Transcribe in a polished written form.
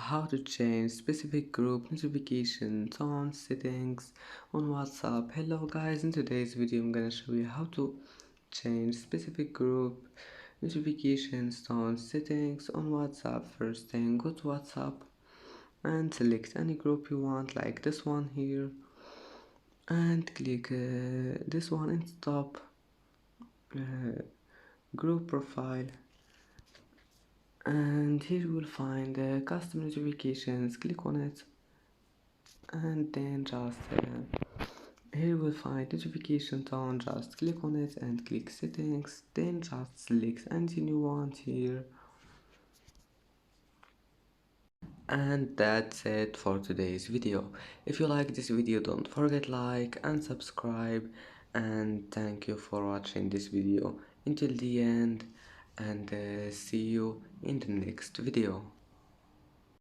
how to change specific group notification tone settings on WhatsApp. Hello guys, in today's video I'm gonna show you how to change specific group notifications tone settings on WhatsApp. First thing, go to WhatsApp and select any group you want, like this one here, and click this one in top group profile, and here you will find custom notifications. Click on it, and then just here you will find notification tone. Just click on it and click settings, then just select anything you want here. And that's it for today's video. If you like this video, don't forget like and subscribe, and thank you for watching this video until the end, and see you in the next video.